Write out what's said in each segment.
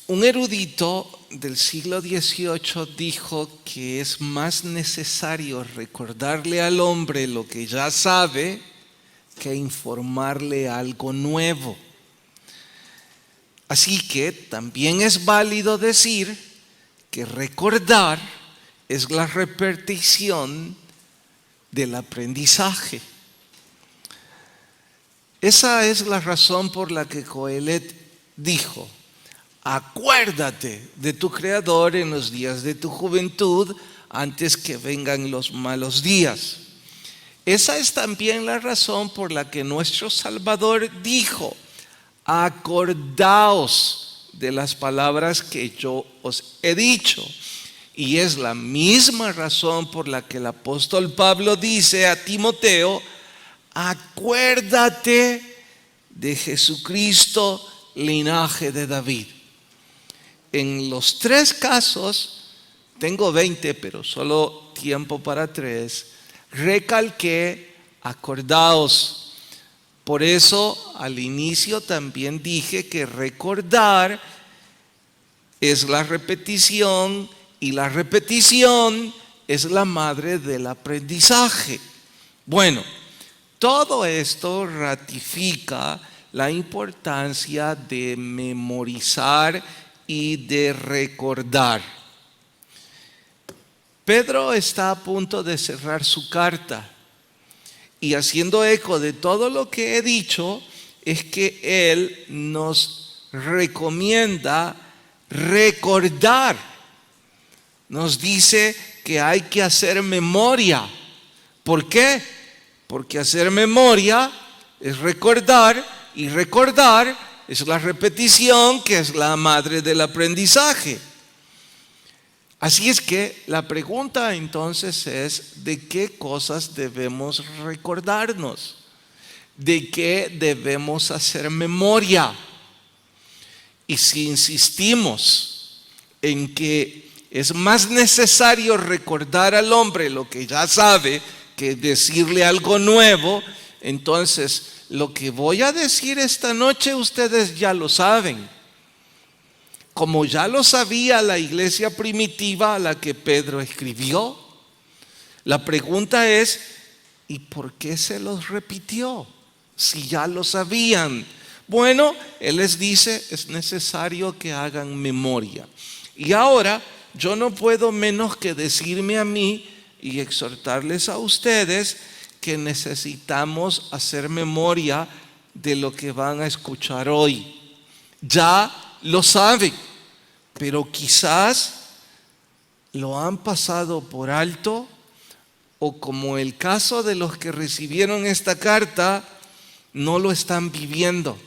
Un erudito del siglo XVIII dijo que es más necesario recordarle al hombre lo que ya sabe que informarle algo nuevo. Así que también es válido decir que recordar es la repetición del aprendizaje. Esa es la razón por la que Coelet dijo: acuérdate de tu Creador en los días de tu juventud, antes que vengan los malos días. Esa es también la razón por la que nuestro Salvador dijo: acordaos de las palabras que yo os he dicho. Y es la misma razón por la que el apóstol Pablo dice a Timoteo: acuérdate de Jesucristo, linaje de David. En los tres casos, tengo 20, pero solo tiempo para 3, recalqué: acordaos. Por eso al inicio también dije que recordar es la repetición, y la repetición es la madre del aprendizaje. Bueno, todo esto ratifica la importancia de memorizar y de recordar. Pedro está a punto de cerrar su carta, y haciendo eco de todo lo que he dicho, es que él nos recomienda recordar. Nos dice que hay que hacer memoria. ¿Por qué? Porque hacer memoria es recordar, y recordar es la repetición, que es la madre del aprendizaje. Así es que la pregunta entonces es: ¿de qué cosas debemos recordarnos? ¿De qué debemos hacer memoria? Y si insistimos en que es más necesario recordar al hombre lo que ya sabe que decirle algo nuevo, entonces lo que voy a decir esta noche ustedes ya lo saben, como ya lo sabía la iglesia primitiva a la que Pedro escribió. La pregunta es: ¿y por qué se los repitió si ya lo sabían? Bueno, él les dice: es necesario que hagan memoria. Y ahora yo no puedo menos que decirme a mí y exhortarles a ustedes que necesitamos hacer memoria de lo que van a escuchar hoy. Ya lo saben, pero quizás lo han pasado por alto, o como el caso de los que recibieron esta carta, no lo están viviendo.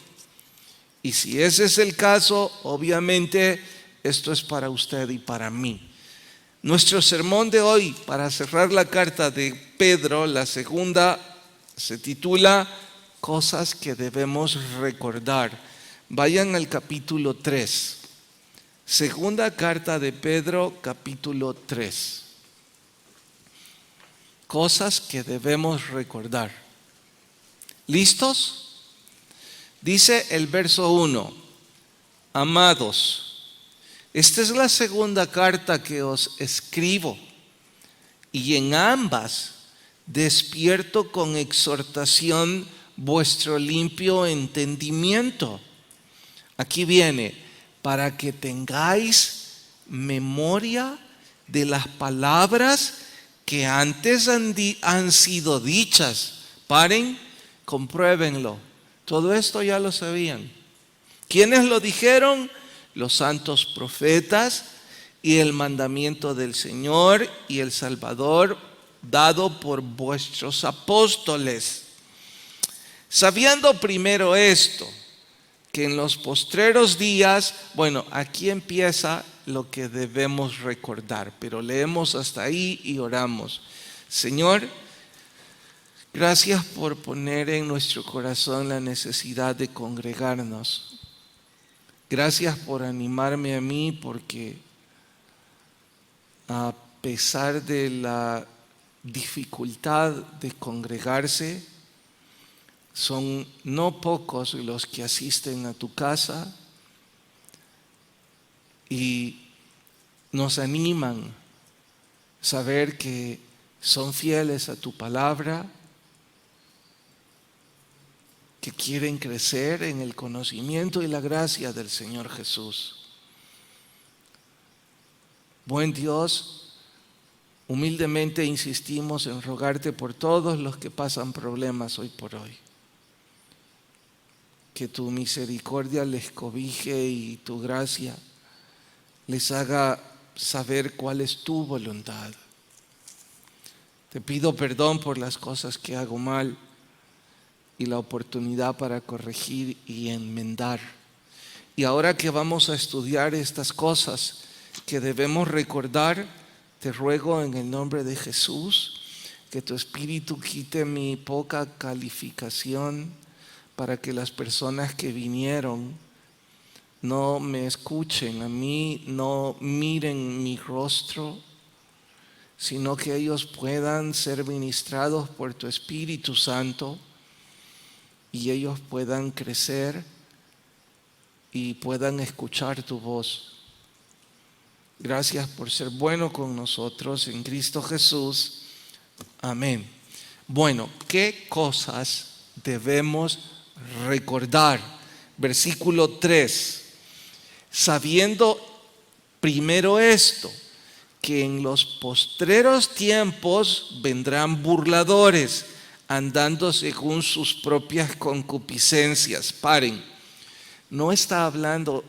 Y si ese es el caso, obviamente esto es para usted y para mí. Nuestro sermón de hoy, para cerrar la carta de Pedro, la segunda, se titula Cosas que debemos recordar. Vayan al capítulo 3. Segunda carta de Pedro, capítulo 3. Cosas que debemos recordar. ¿Listos? Dice el verso 1: amados, esta es la segunda carta que os escribo, y en ambas despierto con exhortación vuestro limpio entendimiento. Aquí viene: para que tengáis memoria de las palabras que antes han sido dichas. Paren, compruébenlo. Todo esto ya lo sabían. ¿Quiénes lo dijeron? Los santos profetas, y el mandamiento del Señor y el Salvador dado por vuestros apóstoles. Sabiendo primero esto, que en los postreros días, bueno, aquí empieza lo que debemos recordar, pero leemos hasta ahí y oramos. Señor, gracias por poner en nuestro corazón la necesidad de congregarnos. Gracias por animarme a mí, porque a pesar de la dificultad de congregarse, son no pocos los que asisten a tu casa. y nos animan a saber que son fieles a tu palabra, que quieren crecer en el conocimiento y la gracia del Señor Jesús. Buen Dios, humildemente insistimos en rogarte por todos los que pasan problemas hoy por hoy. Que tu misericordia les cobije y tu gracia les haga saber cuál es tu voluntad. Te pido perdón por las cosas que hago mal y la oportunidad para corregir y enmendar. Y ahora que vamos a estudiar estas cosas que debemos recordar, te ruego en el nombre de Jesús que tu Espíritu quite mi poca calificación para que las personas que vinieron no me escuchen a mí, no miren mi rostro, sino que ellos puedan ser ministrados por tu Espíritu Santo y ellos puedan crecer y puedan escuchar tu voz. Gracias por ser bueno con nosotros en Cristo Jesús. Amén. Bueno, ¿qué cosas debemos recordar? Versículo 3. Sabiendo primero esto, que en los postreros tiempos vendrán burladores, andando según sus propias concupiscencias. Paren, no está hablando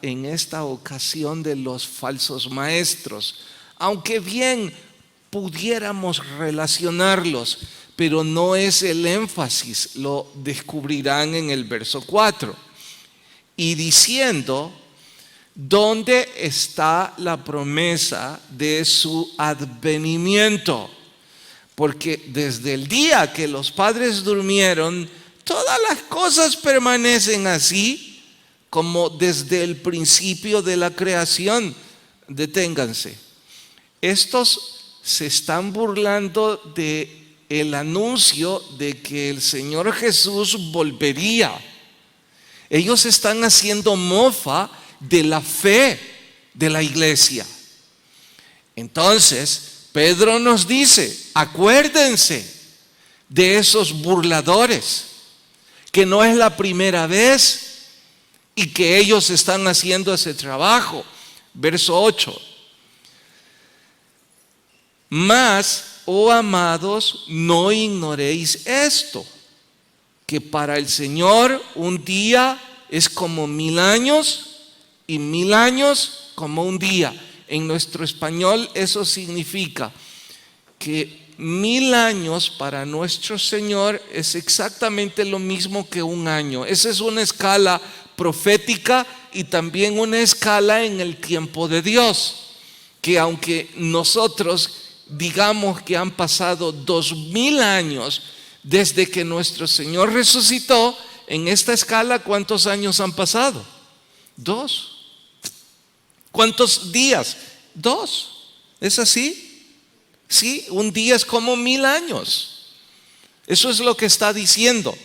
en esta ocasión de los falsos maestros, aunque bien pudiéramos relacionarlos, pero no es el énfasis, lo descubrirán en el verso 4. Y diciendo, ¿dónde está la promesa de su advenimiento? Porque desde el día que los padres durmieron, todas las cosas permanecen así como desde el principio de la creación. Deténganse. Estos se están burlando del anuncio de que el Señor Jesús volvería. Ellos están haciendo mofa de la fe de la iglesia. Entonces, Pedro nos dice, acuérdense de esos burladores, que no es la primera vez y que ellos están haciendo ese trabajo. Verso 8. Mas, oh amados, no ignoréis esto, que para el Señor un día es como 1000 años y 1000 años como un día. En nuestro español eso significa que 1000 años para nuestro Señor es exactamente lo mismo que un año. Esa es una escala profética y también una escala en el tiempo de Dios, que aunque nosotros digamos que han pasado 2000 años desde que nuestro Señor resucitó, en esta escala, ¿cuántos años han pasado? 2. ¿Cuántos días? 2. ¿Es así? Sí, un día es como 1000 años. Eso es lo que está diciendo.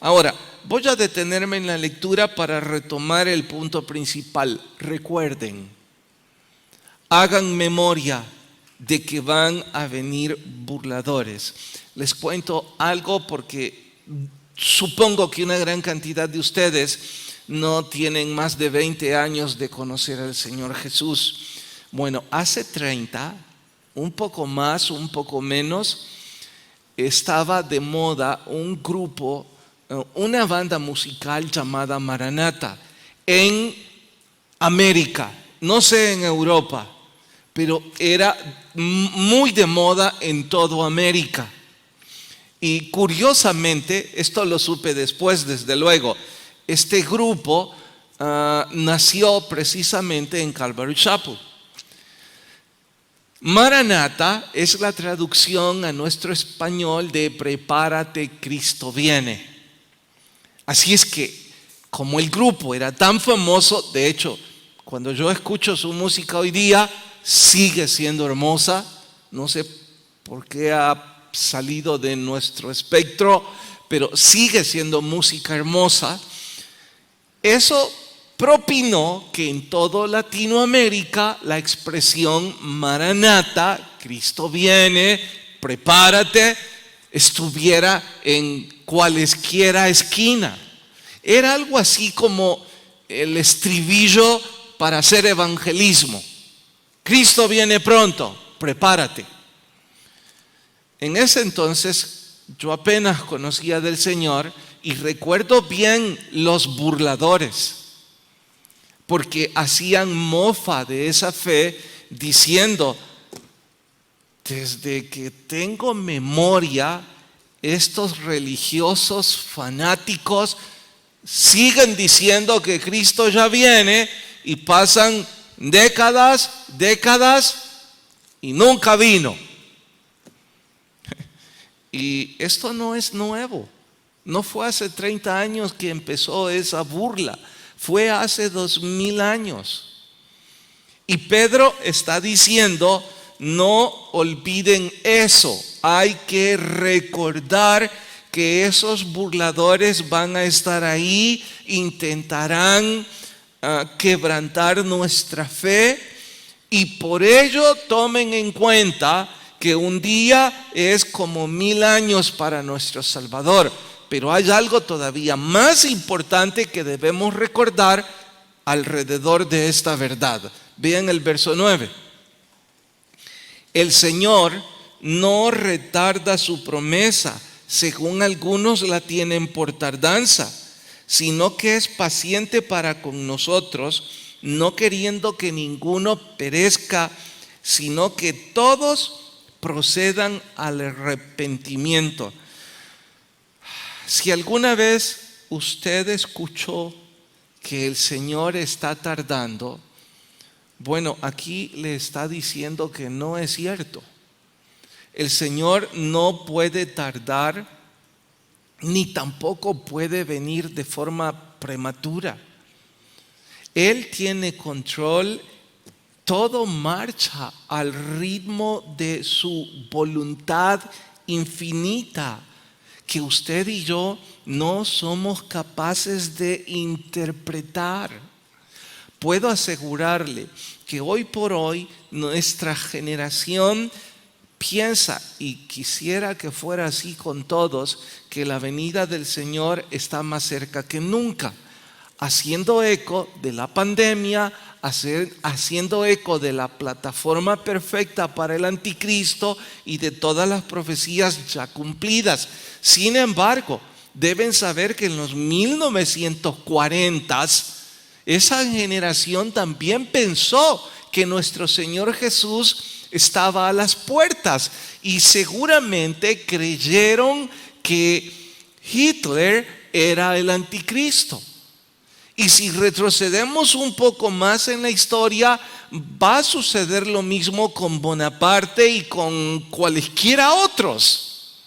Ahora, voy a detenerme en la lectura para retomar el punto principal. Recuerden, hagan memoria de que van a venir burladores. Les cuento algo porque supongo que una gran cantidad de ustedes no tienen más de 20 años de conocer al Señor Jesús. Bueno, hace 30, un poco más, un poco menos, estaba de moda un grupo, una banda musical llamada Maranata en América, no sé en Europa, pero era muy de moda en toda América. Y curiosamente, esto lo supe después, desde luego, este grupo nació precisamente en Calvary Chapel. Maranata es la traducción a nuestro español de prepárate, Cristo viene. Así es que, como el grupo era tan famoso, de hecho, cuando yo escucho su música hoy día, sigue siendo hermosa. No sé por qué ha salido de nuestro espectro, pero sigue siendo música hermosa. Eso propinó que en toda Latinoamérica la expresión Maranata, Cristo viene, prepárate, estuviera en cualesquiera esquina. Era algo así como el estribillo para hacer evangelismo. Cristo viene pronto, prepárate. En ese entonces yo apenas conocía del Señor y recuerdo bien los burladores, porque hacían mofa de esa fe diciendo: desde que tengo memoria, estos religiosos fanáticos siguen diciendo que Cristo ya viene y pasan décadas y nunca vino. Y esto no es nuevo. No fue hace 30 años que empezó esa burla. Fue hace 2000 años. Y Pedro está diciendo: no olviden eso. Hay que recordar que esos burladores van a estar ahí, intentarán quebrantar nuestra fe, y por ello tomen en cuenta que un día es como 1000 años para nuestro Salvador. Pero hay algo todavía más importante que debemos recordar alrededor de esta verdad. Vean el verso 9. El Señor no retarda su promesa, según algunos la tienen por tardanza, sino que es paciente para con nosotros, no queriendo que ninguno perezca, sino que todos procedan al arrepentimiento. Si alguna vez usted escuchó que el Señor está tardando, bueno, aquí le está diciendo que no es cierto. El Señor no puede tardar, ni tampoco puede venir de forma prematura. Él tiene control, todo marcha al ritmo de su voluntad infinita, que usted y yo no somos capaces de interpretar. Puedo asegurarle que hoy por hoy nuestra generación piensa, y quisiera que fuera así con todos, que la venida del Señor está más cerca que nunca, haciendo eco de la pandemia, haciendo eco de la plataforma perfecta para el anticristo y de todas las profecías ya cumplidas. Sin embargo, deben saber que en los 1940s, esa generación también pensó que nuestro Señor Jesús estaba a las puertas, y seguramente creyeron que Hitler era el anticristo. Y si retrocedemos un poco más en la historia, va a suceder lo mismo con Bonaparte y con cualesquiera otros.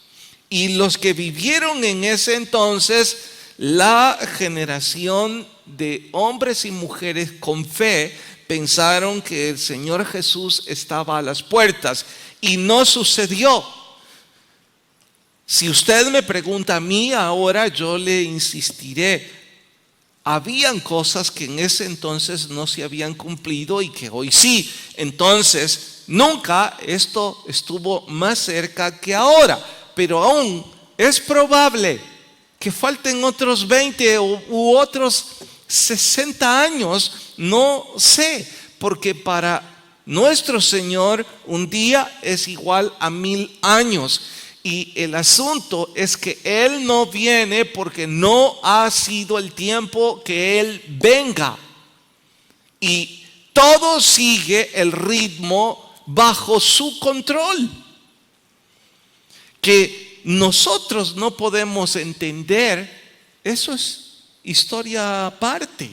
Y los que vivieron en ese entonces, la generación de hombres y mujeres con fe, pensaron que el Señor Jesús estaba a las puertas, y no sucedió. Si usted me pregunta a mí ahora, yo le insistiré. Habían cosas que en ese entonces no se habían cumplido y que hoy sí. Entonces, nunca esto estuvo más cerca que ahora. Pero aún es probable que falten otros 20 u otros 60 años, no sé. Porque para nuestro Señor un día es igual a 1000 años. Y el asunto es que Él no viene porque no ha sido el tiempo que Él venga. Y todo sigue el ritmo bajo su control, que nosotros no podemos entender. Eso es historia aparte.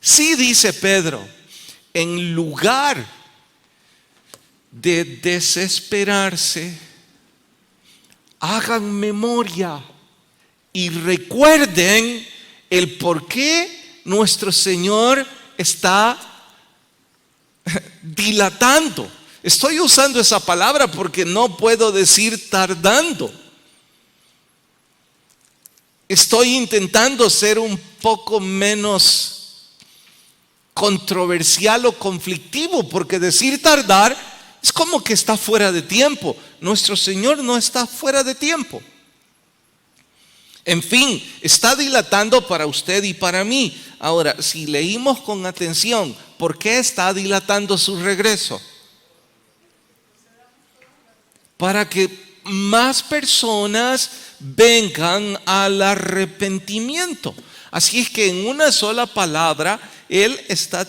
Sí, dice Pedro, en lugar de desesperarse, hagan memoria y recuerden el por qué nuestro Señor está dilatando. Estoy usando esa palabra porque no puedo decir tardando. Estoy intentando ser un poco menos controversial o conflictivo, porque decir tardar es como que está fuera de tiempo. Nuestro Señor no está fuera de tiempo. En fin, está dilatando para usted y para mí. Ahora, si leímos con atención, ¿por qué está dilatando su regreso? Para que más personas vengan al arrepentimiento. Así es que en una sola palabra, Él está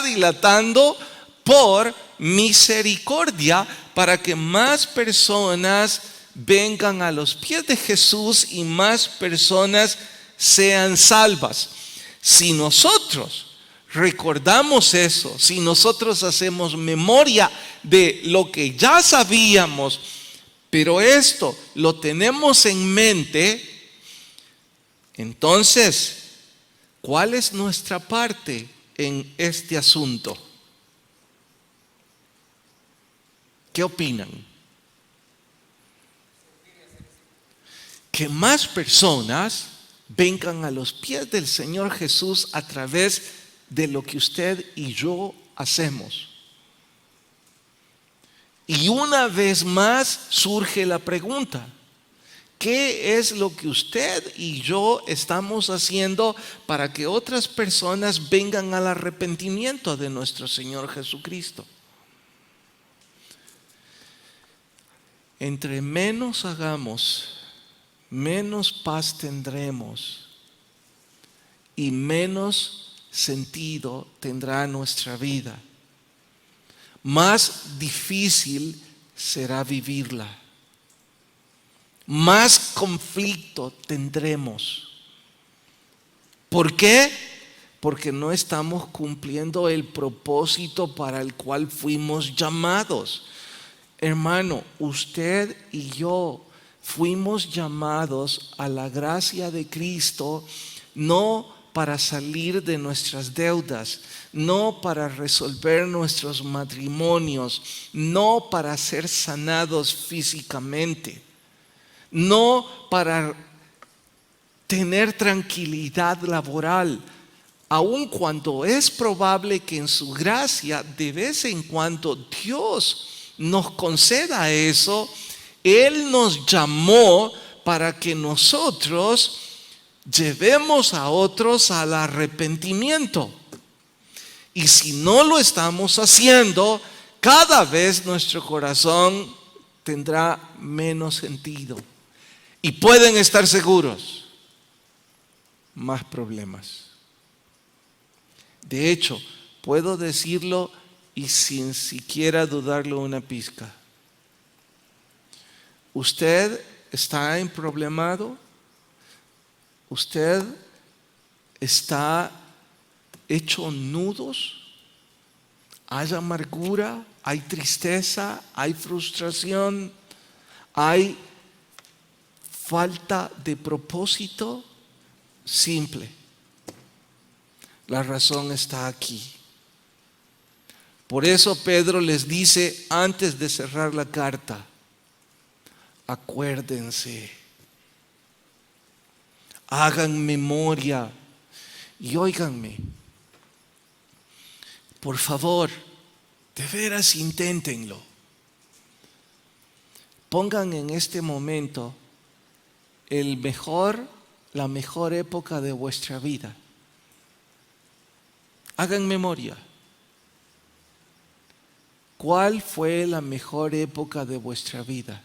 dilatando por misericordia para que más personas vengan a los pies de Jesús y más personas sean salvas. Si nosotros recordamos eso, si nosotros hacemos memoria de lo que ya sabíamos, pero esto lo tenemos en mente, entonces, ¿cuál es nuestra parte en este asunto? ¿Qué opinan? Que más personas vengan a los pies del Señor Jesús a través de lo que usted y yo hacemos. Y una vez más surge la pregunta: ¿qué es lo que usted y yo estamos haciendo para que otras personas vengan al arrepentimiento de nuestro Señor Jesucristo? Entre menos hagamos, menos paz tendremos y menos sentido tendrá nuestra vida. Más difícil será vivirla. Más conflicto tendremos. ¿Por qué? Porque no estamos cumpliendo el propósito para el cual fuimos llamados. Hermano, usted y yo fuimos llamados a la gracia de Cristo, no para salir de nuestras deudas, no para resolver nuestros matrimonios, no para ser sanados físicamente, no para tener tranquilidad laboral, aun cuando es probable que en su gracia de vez en cuando Dios nos conceda eso. Él nos llamó para que nosotros llevemos a otros al arrepentimiento. Y si no lo estamos haciendo, cada vez nuestro corazón tendrá menos sentido. Y pueden estar seguros, más problemas. De hecho, puedo decirlo y sin siquiera dudarlo una pizca. ¿Usted está emproblemado? ¿Usted está hecho nudos? ¿Hay amargura? ¿Hay tristeza? ¿Hay frustración? ¿Hay falta de propósito? Simple. La razón está aquí. Por eso Pedro les dice antes de cerrar la carta: acuérdense, hagan memoria y óiganme. Por favor, de veras inténtenlo. Pongan en este momento la mejor época de vuestra vida. Hagan memoria. ¿Cuál fue la mejor época de vuestra vida?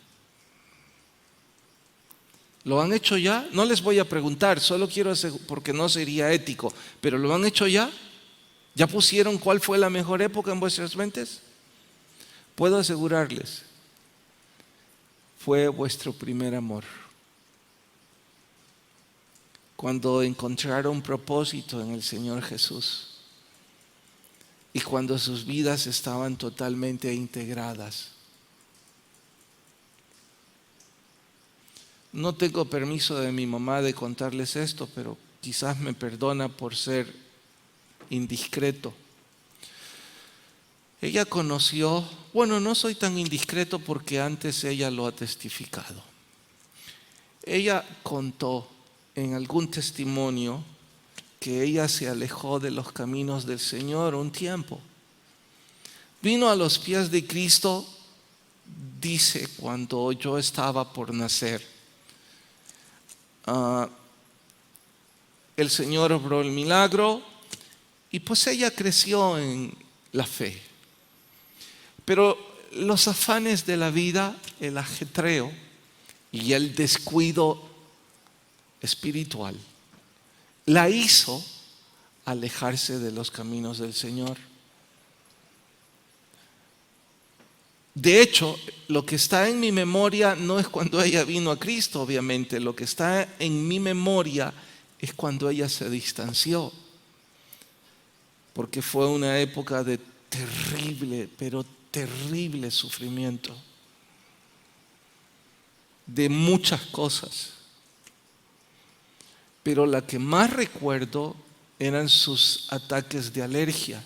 ¿Lo han hecho ya? No les voy a preguntar, solo quiero porque no sería ético, pero ¿lo han hecho ya? ¿Ya pusieron cuál fue la mejor época en vuestras mentes? Puedo asegurarles, fue vuestro primer amor. Cuando encontraron propósito en el Señor Jesús y cuando sus vidas estaban totalmente integradas. No tengo permiso de mi mamá de contarles esto, pero quizás me perdona por ser indiscreto. Ella conoció, no soy tan indiscreto porque antes ella lo ha testificado. Ella contó en algún testimonio que ella se alejó de los caminos del Señor un tiempo. Vino a los pies de Cristo, dice, cuando yo estaba por nacer. El Señor obró el milagro y pues ella creció en la fe. Pero los afanes de la vida, el ajetreo y el descuido espiritual la hizo alejarse de los caminos del Señor. De hecho, lo que está en mi memoria no es cuando ella vino a Cristo, obviamente. Lo que está en mi memoria es cuando ella se distanció. Porque fue una época de terrible, pero terrible sufrimiento. De muchas cosas. Pero la que más recuerdo eran sus ataques de alergia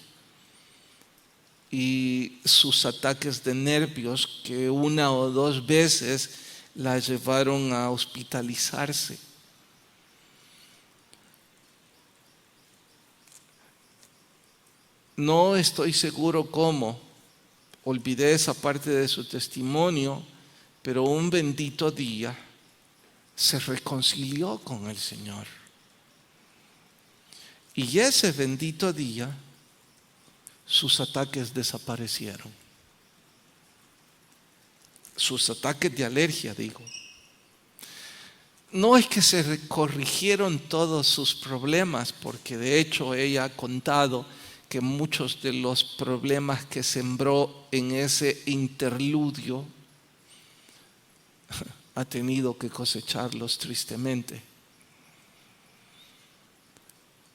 y sus ataques de nervios, que 1 o 2 veces la llevaron a hospitalizarse. No estoy seguro cómo, olvidé esa parte de su testimonio, pero un bendito día se reconcilió con el Señor. Y ese bendito día sus ataques desaparecieron. Sus ataques de alergia, digo. No es que se corrigieron todos sus problemas, porque de hecho ella ha contado que muchos de los problemas que sembró en ese interludio ha tenido que cosecharlos tristemente.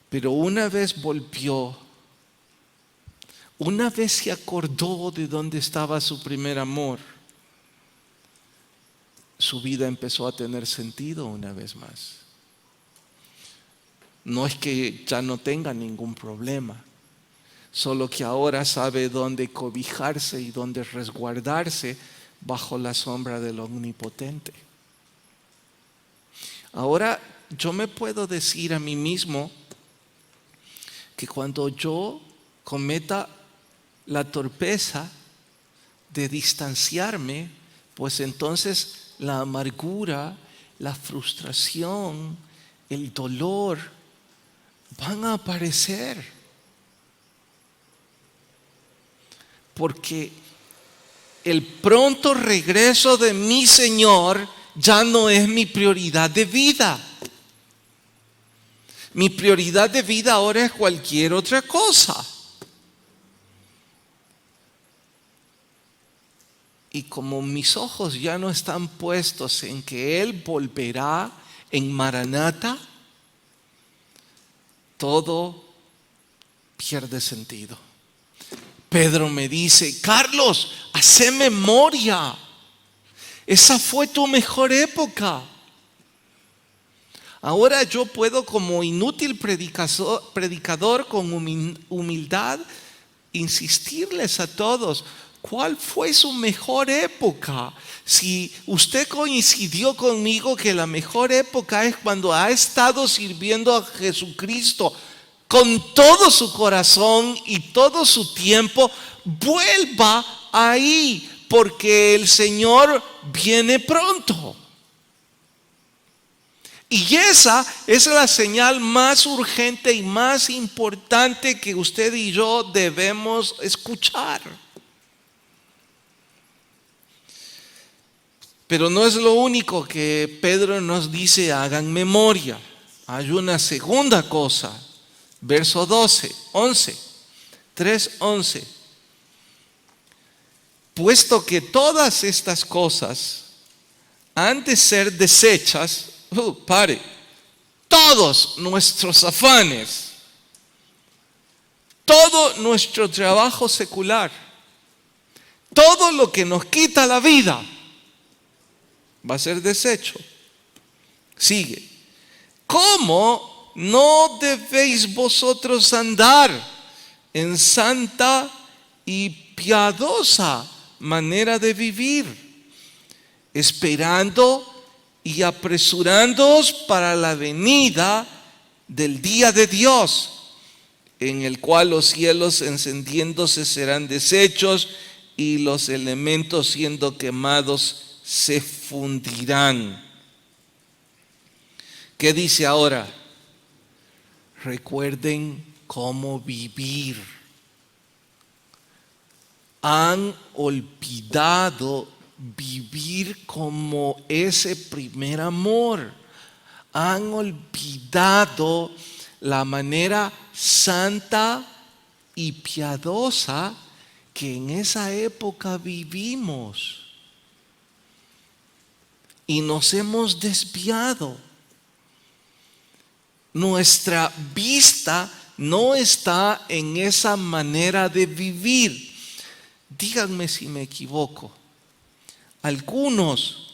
Pero una vez volvió, una vez se acordó de dónde estaba su primer amor, su vida empezó a tener sentido una vez más. No es que ya no tenga ningún problema, solo que ahora sabe dónde cobijarse y dónde resguardarse bajo la sombra del Omnipotente. Ahora yo me puedo decir a mí mismo que cuando yo cometa la torpeza de distanciarme, pues entonces la amargura, la frustración, el dolor van a aparecer. Porque el pronto regreso de mi Señor ya no es mi prioridad de vida. Mi prioridad de vida ahora es cualquier otra cosa. Y como mis ojos ya no están puestos en que Él volverá en Maranata, todo pierde sentido. Pedro me dice: Carlos, hacé memoria. Esa fue tu mejor época. Ahora yo puedo, como inútil predicador con humildad, insistirles a todos: ¿cuál fue su mejor época? Si usted coincidió conmigo que la mejor época es cuando ha estado sirviendo a Jesucristo con todo su corazón y todo su tiempo, vuelva ahí, porque el Señor viene pronto. Y esa es la señal más urgente y más importante que usted y yo debemos escuchar. Pero no es lo único que Pedro nos dice: hagan memoria. Hay una segunda cosa. Verso 11, 3:11. Puesto que todas estas cosas han de ser deshechas, todos nuestros afanes, todo nuestro trabajo secular, todo lo que nos quita la vida, va a ser deshecho. Sigue. ¿Cómo no debéis vosotros andar en santa y piadosa manera de vivir, esperando y apresurándoos para la venida del día de Dios, en el cual los cielos encendiéndose serán deshechos y los elementos siendo quemados se fundirán. ¿Qué dice ahora? Recuerden cómo vivir. Han olvidado vivir como ese primer amor. Han olvidado la manera santa y piadosa que en esa época vivimos. Y nos hemos desviado. Nuestra vista no está en esa manera de vivir. Díganme si me equivoco. Algunos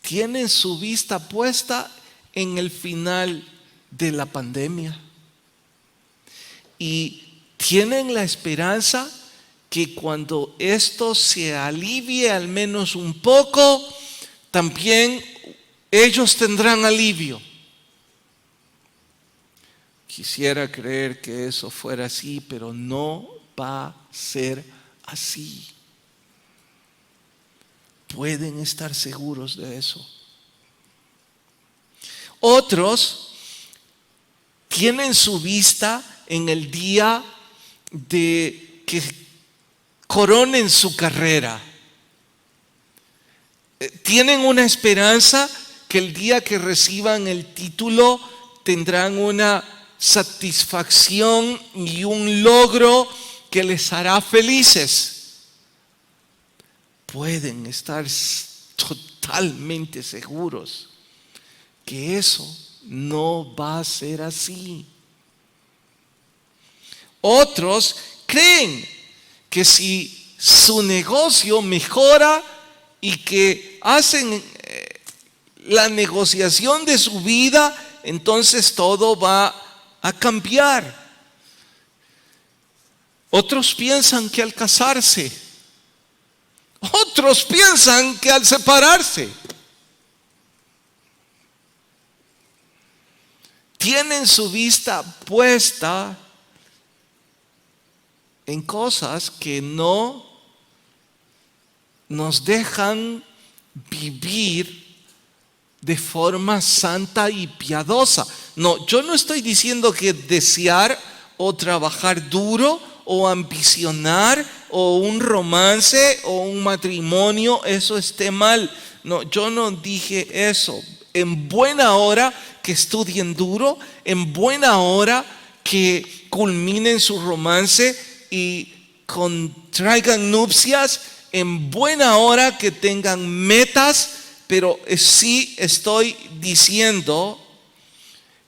tienen su vista puesta en el final de la pandemia y tienen la esperanza que cuando esto se alivie al menos un poco, también ellos tendrán alivio. Quisiera creer que eso fuera así, pero no va a ser así. Pueden estar seguros de eso. Otros tienen su vista en el día de que coronen su carrera. Tienen una esperanza que el día que reciban el título tendrán una satisfacción y un logro que les hará felices. Pueden estar totalmente seguros que eso no va a ser así. Otros creen que si su negocio mejora y que hacen la negociación de su vida, entonces todo va a cambiar. Otros piensan que al casarse, otros piensan que al separarse. Tienen su vista puesta en cosas que no nos dejan vivir de forma santa y piadosa. No, yo no estoy diciendo que desear o trabajar duro o ambicionar o un romance o un matrimonio, eso esté mal. No, yo no dije eso. En buena hora que estudien duro, en buena hora que culminen su romance y contraigan nupcias, en buena hora que tengan metas, pero sí estoy diciendo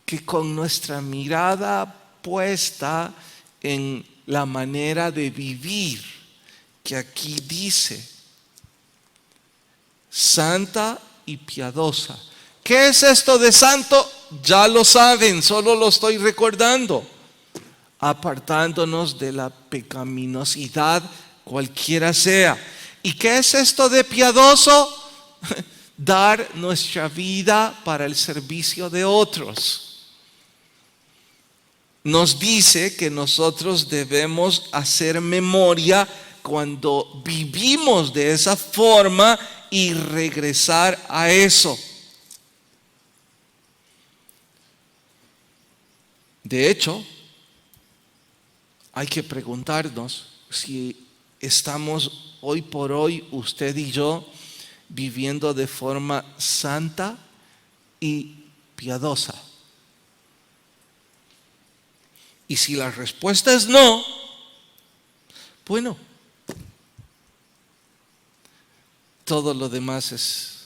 que con nuestra mirada puesta en la manera de vivir que aquí dice, santa y piadosa. ¿Qué es esto de santo? Ya lo saben, solo lo estoy recordando. Apartándonos de la pecaminosidad cualquiera sea. ¿Y qué es esto de piadoso? Dar nuestra vida para el servicio de otros. Nos dice que nosotros debemos hacer memoria cuando vivimos de esa forma y regresar a eso. De hecho, hay que preguntarnos si estamos hoy por hoy, usted y yo, viviendo de forma santa y piadosa. Y si la respuesta es no, bueno, todo lo demás es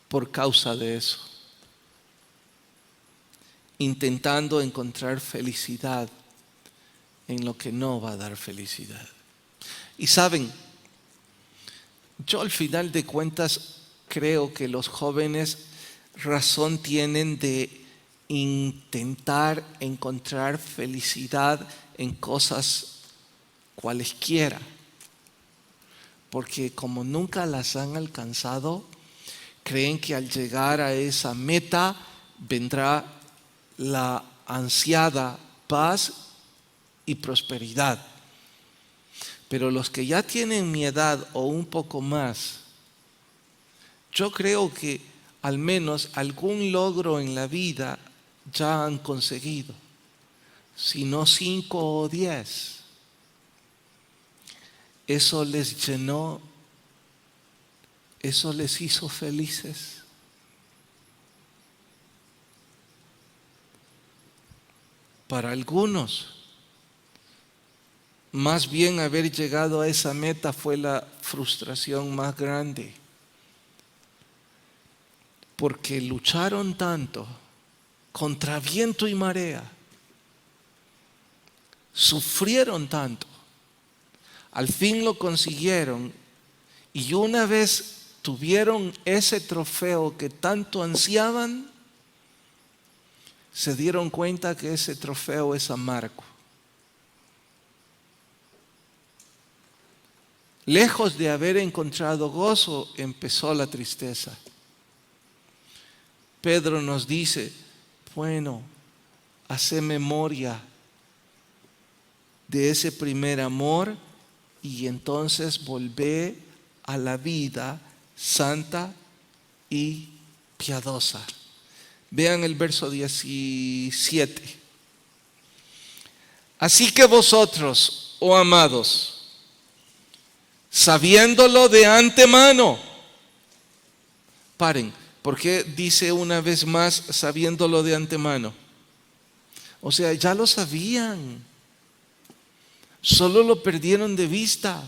por causa de eso. Intentando encontrar felicidad en lo que no va a dar felicidad. Y saben, yo al final de cuentas creo que los jóvenes razón tienen de intentar encontrar felicidad en cosas cualesquiera. porque como nunca las han alcanzado, creen que al llegar a esa meta vendrá la ansiada paz y prosperidad. Pero los que ya tienen mi edad o un poco más, yo creo que al menos algún logro en la vida ya han conseguido, si no 5 o 10. Eso les llenó, eso les hizo felices. Para algunos, más bien haber llegado a esa meta fue la frustración más grande, porque lucharon tanto contra viento y marea, sufrieron tanto, al fin lo consiguieron, y una vez tuvieron ese trofeo que tanto ansiaban, se dieron cuenta que ese trofeo es amargo. Lejos de haber encontrado gozo, empezó la tristeza. Pedro nos dice, bueno, hace memoria de ese primer amor y entonces volvé a la vida santa y piadosa. Vean el verso 17. Así que vosotros, oh amados, sabiéndolo de antemano. Paren, ¿por qué dice una vez más sabiéndolo de antemano? O sea, ya lo sabían, solo lo perdieron de vista.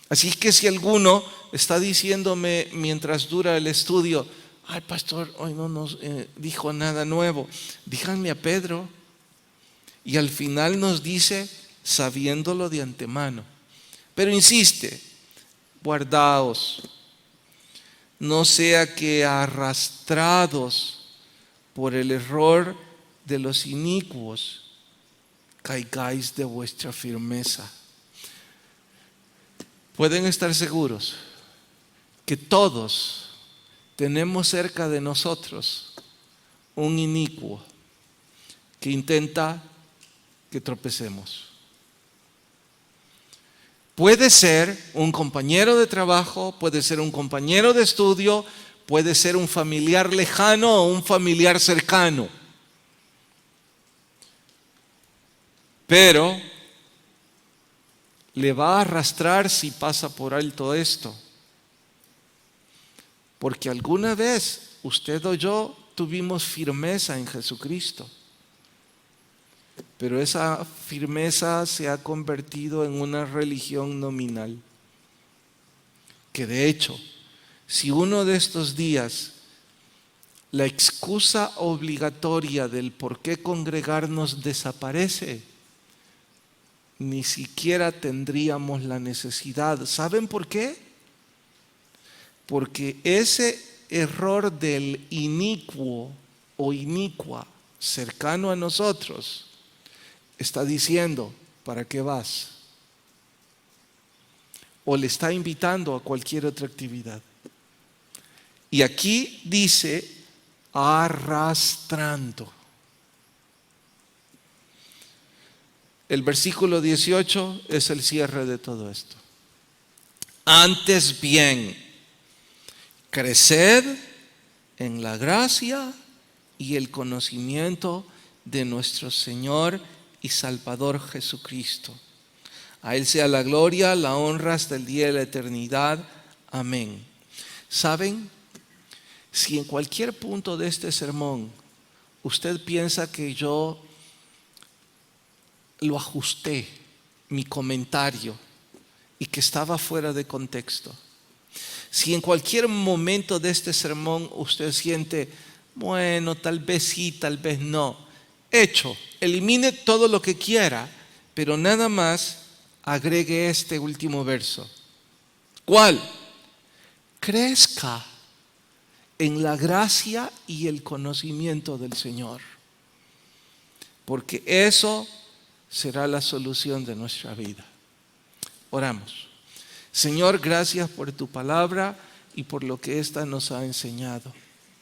Así que si alguno está diciéndome mientras dura el estudio, ay pastor, hoy no nos dijo nada nuevo, díganle a Pedro. Y al final nos dice sabiéndolo de antemano. Pero insiste, guardaos, no sea que arrastrados por el error de los inicuos, caigáis de vuestra firmeza. Pueden estar seguros que todos tenemos cerca de nosotros un inicuo que intenta que tropecemos. Puede ser un compañero de trabajo, puede ser un compañero de estudio, puede ser un familiar lejano o un familiar cercano. Pero le va a arrastrar si pasa por alto esto. Porque alguna vez usted o yo tuvimos firmeza en Jesucristo. Pero esa firmeza se ha convertido en una religión nominal. Que de hecho, si uno de estos días la excusa obligatoria del por qué congregarnos desaparece, ni siquiera tendríamos la necesidad. ¿Saben por qué? Porque ese error del inicuo o inicua cercano a nosotros está diciendo, ¿para qué vas? O le está invitando a cualquier otra actividad. Y aquí dice arrastrando. El versículo 18 es el cierre de todo esto. Antes bien, creced en la gracia y el conocimiento de nuestro Señor y Salvador Jesucristo. A Él sea la gloria, la honra hasta el día de la eternidad. Amén. ¿Saben? Si en cualquier punto de este sermón usted piensa que yo lo ajusté, mi comentario, y que estaba fuera de contexto, si en cualquier momento de este sermón usted siente, bueno, tal vez sí, tal vez no, hecho, elimine todo lo que quiera, pero nada más agregue este último verso. ¿Cuál? Crezca en la gracia y el conocimiento del Señor, porque eso será la solución de nuestra vida. Oramos. Señor, gracias por tu palabra y por lo que ésta nos ha enseñado.